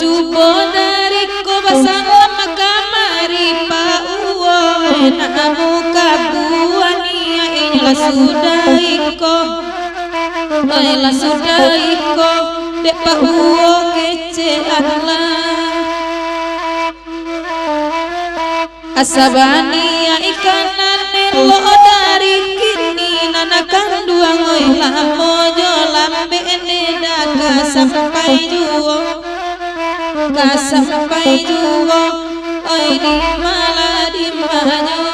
Cubo dariku bersama kamari pauwo enamu kabuani inilah sudah iko dek pauwo kece Allah asabani ya ikanan lo dari kini nanakan dua ngoy lamojo lambe neda sampai juwo oi di malah di manyo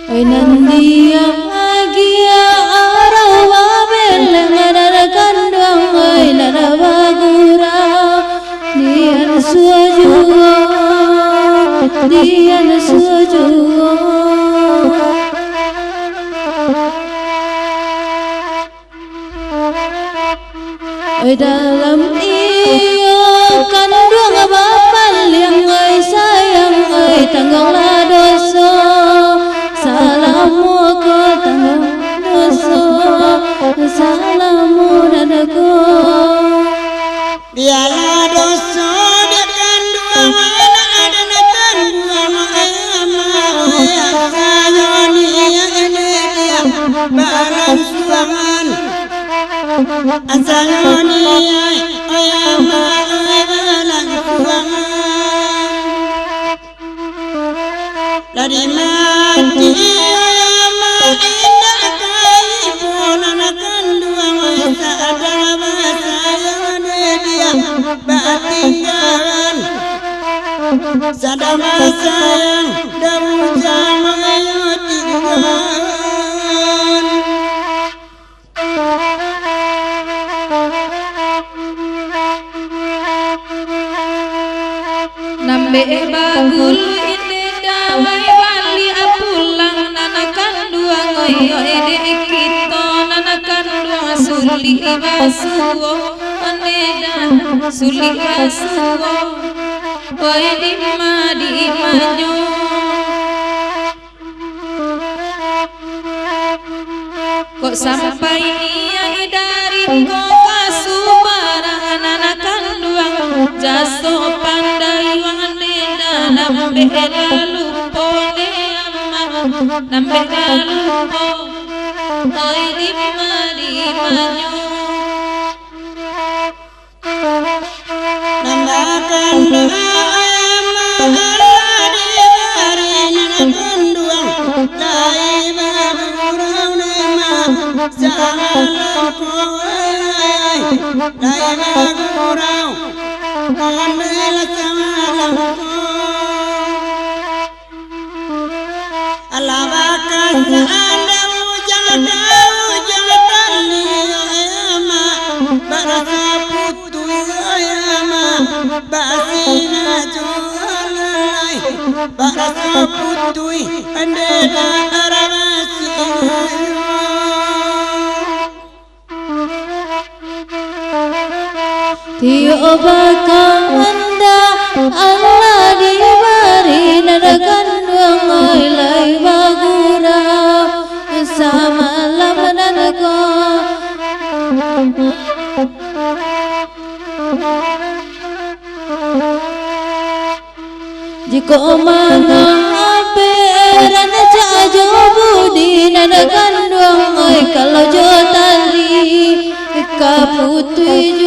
oi nandia agia arawa belengara kandang oi larawa gura dian suju oi dalam iyo kandang bapak yang oi sayang oi tanggunglah dosa salamu ke tanggung dosa salamu dadaku biarlah dosa dekan dua mana ada natan buang sayoni ini dia barang suangan sayoni ayama barang suangan dari mati ayama indah kai ponanakan dua masa ada sayoni dia batingan sadama sayang damu jama ayotikan nambe bagul ini dawai wali apulang nanakan dua ngoyo ede kita nanakan dua suli basuwo oneda suli basuwo oi di manyo kok sampai ia dari kok kasubaran nanakan dua jaso pandai waneda nambe lalu pole amma nambe lalu oi di manyo namakan ayama Allah di bari nanakan dua lai bagurau nema salam koai lai bagurau ambil salam Allah bakal anda ujang tali ayama barasa putu ayama basina jualai barasa putu anda arawasi Tiyo bakal anda Allah jika mangaperan saja budi nada kandung kalau jotari kaputui